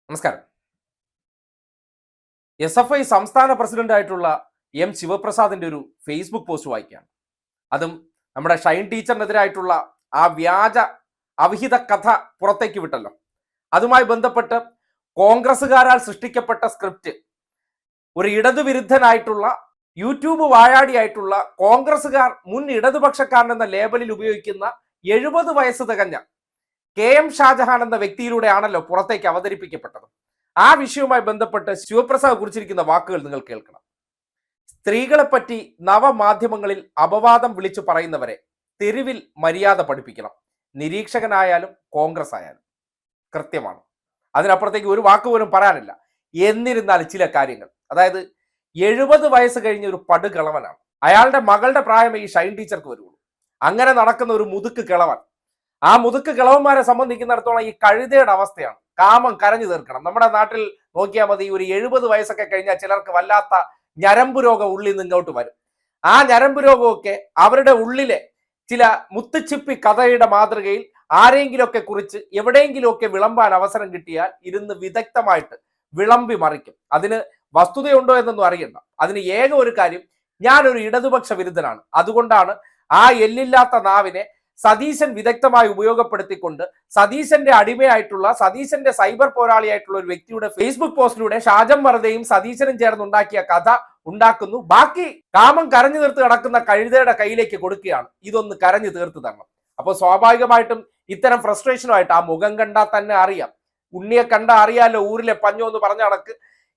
നമസ്കാരം. SFI സംസ്ഥാന president ആയിട്ടുള്ള M ശിവപ്രസാദിന്റെ ഒരു ഫേസ്ബുക്ക് പോസ്റ്റ് വായിക്കുകയാണ്. അതും നമ്മുടെ ഷൈൻ ടീച്ചറിനെതിരായിട്ടുള്ള ആ വ്യാജ അവിഹിത കഥ പുറത്തേക്ക് വിട്ടല്ലോ. അതുമായി ബന്ധപ്പെട്ട് കോൺഗ്രസ്സുകാരാൽ സൃഷ്ടിക്കപ്പെട്ട സ്ക്രിപ്റ്റ് ഒരു ഇടതുവിരുദ്ധനായിട്ടുള്ള യൂട്യൂബ് വായാടിയായിട്ടുള്ള കോൺഗ്രസ്സുകാർ മുൻ ഇടതുപക്ഷക്കാരൻ എന്ന ലേബലിൽ ഉപയോഗിക്കുന്ന 70 വയസ്സ് തികഞ്ഞ KM ഷാജഹാൻ എന്ന വ്യക്തിയിലൂടെയാണല്ലോ പുറത്തേക്ക് അവതരിപ്പിക്കപ്പെട്ടത്. ആ വിഷയവുമായി ബന്ധപ്പെട്ട് ശിവപ്രസാദ് കുറിച്ചിരിക്കുന്ന വാക്കുകൾ നിങ്ങൾ കേൾക്കണം. സ്ത്രീകളെപ്പറ്റി നവമാധ്യമങ്ങളിൽ അപവാദം വിളിച്ചു പറയുന്നവരെ തെരുവിൽ മര്യാദ പഠിപ്പിക്കണം. നിരീക്ഷകനായാലും കോൺഗ്രസ് ആയാലും കൃത്യമാണ്. അതിനപ്പുറത്തേക്ക് ഒരു വാക്ക് പോലും പറയാനില്ല. എന്നിരുന്നാലും ചില കാര്യങ്ങൾ, അതായത് 70 വയസ്സ് കഴിഞ്ഞ ഒരു പടുകിളവനാണ്. അയാളുടെ മകളുടെ പ്രായം ഈ ഷൈൻ ടീച്ചർക്ക് വരുള്ളൂ. അങ്ങനെ നടക്കുന്ന ഒരു മുതുക്ക് കിളവൻ, ആ മുതുക്ക് കിളവന്മാരെ സംബന്ധിക്കുന്നിടത്തോളം ഈ കഴുതയുടെ അവസ്ഥയാണ്. കാമം കരഞ്ഞു തീർക്കണം. നമ്മുടെ നാട്ടിൽ നോക്കിയാൽ മതി, ഒരു 70 വയസ്സൊക്കെ കഴിഞ്ഞാൽ ചിലർക്ക് വല്ലാത്ത ഞരമ്പ് രോഗം ഉള്ളിൽ നിന്ന് ഇങ്ങോട്ട് വരും. ആ ഞരമ്പ് രോഗമൊക്കെ അവരുടെ ഉള്ളിലെ ചില മുത്തുച്ചിപ്പി കഥയുടെ മാതൃകയിൽ ആരെങ്കിലുമൊക്കെ കുറിച്ച് എവിടെയെങ്കിലുമൊക്കെ വിളമ്പാൻ അവസരം കിട്ടിയാൽ ഇരുന്ന് വിദഗ്ധമായിട്ട് വിളമ്പി മറിക്കും. അതിന് വസ്തുതയുണ്ടോ എന്നൊന്നും അറിയണ്ട. അതിന് ഏക ഒരു കാര്യം, ഞാനൊരു ഇടതുപക്ഷ വിരുദ്ധനാണ്, അതുകൊണ്ടാണ് ആ എല്ലില്ലാത്ത നാവിനെ സതീശൻ വിദഗ്ധമായി ഉപയോഗപ്പെടുത്തിക്കൊണ്ട് സതീശന്റെ അടിമയായിട്ടുള്ള, സതീശന്റെ സൈബർ പോരാളിയായിട്ടുള്ള ഒരു വ്യക്തിയുടെ ഫേസ്ബുക്ക് പോസ്റ്റിലൂടെ ഷാജം വറുതയും സതീശനും ചേർന്ന് ഉണ്ടാക്കിയ കഥ ഉണ്ടാക്കുന്നു. ബാക്കി കാമം കരഞ്ഞു തീർത്ത് കിടക്കുന്ന കഴുതയുടെ കയ്യിലേക്ക് കൊടുക്കുകയാണ്. ഇതൊന്ന് കരഞ്ഞു തീർത്ത് തരണം. അപ്പോൾ സ്വാഭാവികമായിട്ടും ഇത്തരം ഫ്രസ്ട്രേഷനുമായിട്ട് ആ മുഖം കണ്ടാൽ തന്നെ അറിയാം. ഉണ്ണിയെ കണ്ടാ അറിയാലോ ഊരിലെ പഞ്ഞോ എന്ന് പറഞ്ഞ കണക്ക്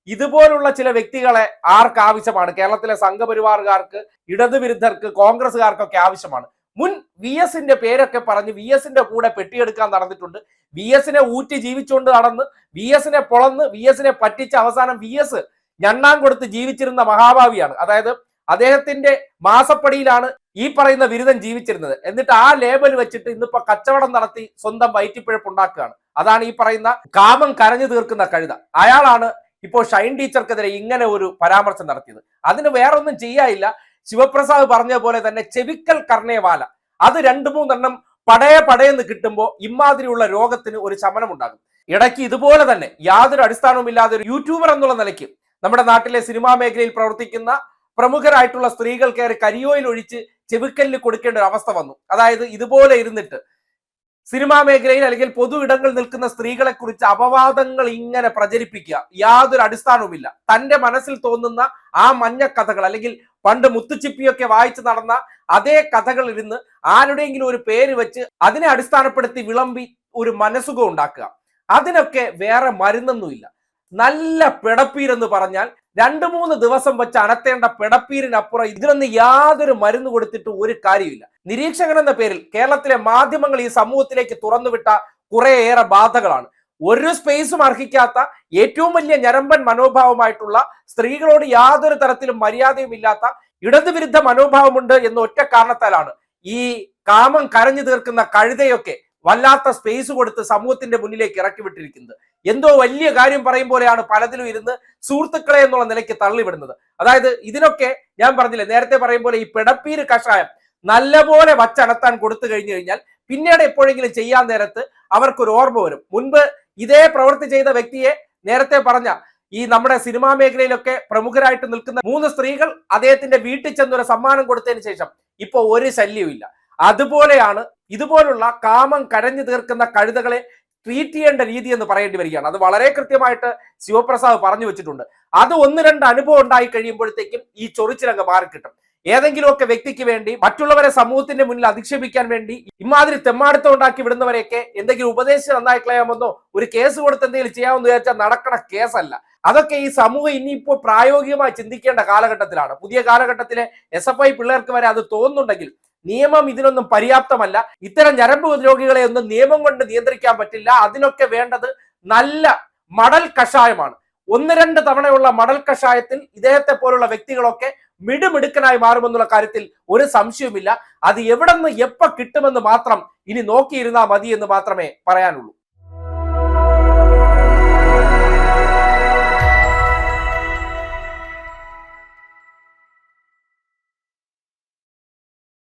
ഇതുപോലുള്ള ചില വ്യക്തികളെ ആർക്ക് ആവശ്യമാണ്? കേരളത്തിലെ സംഘപരിവാറുകാർക്ക്, ഇടതുവിരുദ്ധർക്ക്, കോൺഗ്രസ്സുകാർക്കൊക്കെ ആവശ്യമാണ്. മുൻ VS പേരൊക്കെ പറഞ്ഞ് VS കൂടെ പെട്ടിയെടുക്കാൻ നടന്നിട്ടുണ്ട്. VS ഊറ്റി ജീവിച്ചുകൊണ്ട് നടന്ന്, VS പൊളന്ന്, VS പറ്റിച്ച് അവസാനം VS ഞണ്ണാൻ കൊടുത്ത് ജീവിച്ചിരുന്ന മഹാഭാവിയാണ്. അതായത് അദ്ദേഹത്തിന്റെ മാസപ്പടിയിലാണ് ഈ പറയുന്ന ബിരുദൻ ജീവിച്ചിരുന്നത്. എന്നിട്ട് ആ ലേബൽ വെച്ചിട്ട് ഇന്നിപ്പോ കച്ചവടം നടത്തി സ്വന്തം വയറ്റിപ്പിഴപ്പുണ്ടാക്കുകയാണ്. അതാണ് ഈ പറയുന്ന കാമം കരഞ്ഞു തീർക്കുന്ന കഴുത. അയാളാണ് ഇപ്പോൾ ഷൈൻ ടീച്ചർക്കെതിരെ ഇങ്ങനെ ഒരു പരാമർശം നടത്തിയത്. അതിന് വേറൊന്നും ചെയ്യാനില്ല. ശിവപ്രസാദ് പറഞ്ഞ പോലെ തന്നെ ചെവിക്കൽ കർണേവാല, അത് 2-3 എണ്ണം പടയെന്ന് കിട്ടുമ്പോൾ ഇമാതിരിയുള്ള രോഗത്തിന് ഒരു ശമനം ഉണ്ടാകും. ഇടയ്ക്ക് ഇതുപോലെ തന്നെ യാതൊരു അടിസ്ഥാനവുമില്ലാതെ ഒരു യൂട്യൂബർ എന്നുള്ള നിലയ്ക്ക് നമ്മുടെ നാട്ടിലെ സിനിമാ മേഖലയിൽ പ്രവർത്തിക്കുന്ന പ്രമുഖരായിട്ടുള്ള സ്ത്രീകൾ കയറി കരിയോയിൽ ഒഴിച്ച് ചെവിക്കലിന് കൊടുക്കേണ്ട ഒരു അവസ്ഥ വന്നു. അതായത് ഇതുപോലെ ഇരുന്നിട്ട് സിനിമാ മേഖലയിൽ അല്ലെങ്കിൽ പൊതു ഇടങ്ങളിൽ നിൽക്കുന്ന സ്ത്രീകളെ കുറിച്ച് അപവാദങ്ങൾ ഇങ്ങനെ പ്രചരിപ്പിക്കുക, യാതൊരു അടിസ്ഥാനവുമില്ല. തന്റെ മനസ്സിൽ തോന്നുന്ന ആ മഞ്ഞ കഥകൾ, അല്ലെങ്കിൽ പണ്ട് മുത്തുച്ചിപ്പിയൊക്കെ വായിച്ചു നടന്ന അതേ കഥകൾ ഇരുന്ന് ആരുടെയെങ്കിലും ഒരു പേര് വെച്ച് അതിനെ അടിസ്ഥാനപ്പെടുത്തി വിളമ്പി ഒരു മനസ്സുഖം ഉണ്ടാക്കുക. അതിനൊക്കെ വേറെ മരുന്നൊന്നുമില്ല. നല്ല പിടപ്പീരെന്ന് പറഞ്ഞാൽ 2-3 ദിവസം വെച്ച് അനത്തേണ്ട പിടപ്പീരിനപ്പുറം ഇതിനൊന്നും യാതൊരു മരുന്ന് കൊടുത്തിട്ട് ഒരു കാര്യമില്ല. നിരീക്ഷകൻ എന്ന പേരിൽ കേരളത്തിലെ മാധ്യമങ്ങൾ ഈ സമൂഹത്തിലേക്ക് തുറന്നുവിട്ട കുറേയേറെ ബാധകളാണ്. ഒരു സ്പേസും അർഹിക്കാത്ത, ഏറ്റവും വലിയ ഞരമ്പൻ മനോഭാവമായിട്ടുള്ള, സ്ത്രീകളോട് യാതൊരു തരത്തിലും മര്യാദയും ഇല്ലാത്ത ഇടതുവിരുദ്ധ മനോഭാവമുണ്ട് എന്ന ഒറ്റ കാരണത്താലാണ് ഈ കാമം കരഞ്ഞു തീർക്കുന്ന കഴുതയൊക്കെ വല്ലാത്ത സ്പേസ് കൊടുത്ത് സമൂഹത്തിന്റെ മുന്നിലേക്ക് ഇറക്കി വിട്ടിരിക്കുന്നത്. എന്തോ വലിയ കാര്യം പറയും പോലെയാണ് പലതിലും ഇരുന്ന് സുഹൃത്തുക്കളെ എന്നുള്ള നിലയ്ക്ക് തള്ളിവിടുന്നത്. അതായത് ഇതിനൊക്കെ ഞാൻ പറഞ്ഞില്ലേ, നേരത്തെ പറയും പോലെ ഈ പിടപ്പീര് കഷായം നല്ലപോലെ വച്ചണത്താൻ കൊടുത്തു കഴിഞ്ഞു കഴിഞ്ഞാൽ പിന്നീട് എപ്പോഴെങ്കിലും ചെയ്യാൻ നേരത്ത് അവർക്കൊരു ഓർമ്മ വരും. മുൻപ് ഇതേ പ്രവൃത്തി ചെയ്ത വ്യക്തിയെ, നേരത്തെ പറഞ്ഞ ഈ നമ്മുടെ സിനിമാ മേഖലയിലൊക്കെ പ്രമുഖരായിട്ട് നിൽക്കുന്ന 3 സ്ത്രീകൾ അദ്ദേഹത്തിന്റെ വീട്ടിൽ ചെന്നൊരു സമ്മാനം കൊടുത്തതിന് ശേഷം ഇപ്പൊ ഒരു ശല്യവും. അതുപോലെയാണ് ഇതുപോലുള്ള കാമം കരഞ്ഞു തീർക്കുന്ന കഴുതകളെ ട്രീറ്റ് ചെയ്യേണ്ട രീതി എന്ന് പറയേണ്ടി വരികയാണ്. അത് വളരെ കൃത്യമായിട്ട് ശിവപ്രസാദ് പറഞ്ഞു വെച്ചിട്ടുണ്ട്. അത് 1-2 അനുഭവം ഉണ്ടായി കഴിയുമ്പോഴത്തേക്കും ഈ ചൊറിച്ചിലങ്ങ് മാറിക്കിട്ടും. ഏതെങ്കിലുമൊക്കെ വ്യക്തിക്ക് വേണ്ടി, മറ്റുള്ളവരെ സമൂഹത്തിന്റെ മുന്നിൽ അധിക്ഷേപിക്കാൻ വേണ്ടി ഇമാതിരി തെമ്മാടുത്തം ഉണ്ടാക്കി വിടുന്നവരെയൊക്കെ എന്തെങ്കിലും ഉപദേശിച്ച് നന്നായി കളയാമെന്നോ ഒരു കേസ് കൊടുത്ത് എന്തെങ്കിലും ചെയ്യാമെന്ന് വിചാരിച്ചാൽ നടക്കണ കേസല്ല. അതൊക്കെ ഈ സമൂഹം ഇനിയിപ്പോ പ്രായോഗികമായി ചിന്തിക്കേണ്ട കാലഘട്ടത്തിലാണ്. പുതിയ കാലഘട്ടത്തിലെ SFI പിള്ളേർക്ക് വരെ അത് തോന്നുന്നുണ്ടെങ്കിൽ നിയമം ഇതിനൊന്നും പര്യാപ്തമല്ല. ഇത്തരം ഞരമ്പ് രോഗികളെ ഒന്നും നിയമം കൊണ്ട് നിയന്ത്രിക്കാൻ പറ്റില്ല. അതിനൊക്കെ വേണ്ടത് നല്ല മടൽ കഷായമാണ്. 1-2 തവണയുള്ള മടൽ കഷായത്തിൽ ഇദ്ദേഹത്തെ പോലുള്ള വ്യക്തികളൊക്കെ മിടുമിടുക്കനായി മാറുമെന്നുള്ള കാര്യത്തിൽ ഒരു സംശയവുമില്ല. അത് എവിടെ നിന്ന് എപ്പോ കിട്ടുമെന്ന് മാത്രം ഇനി നോക്കിയിരുന്നാൽ മതി എന്ന് മാത്രമേ പറയാനുള്ളൂ.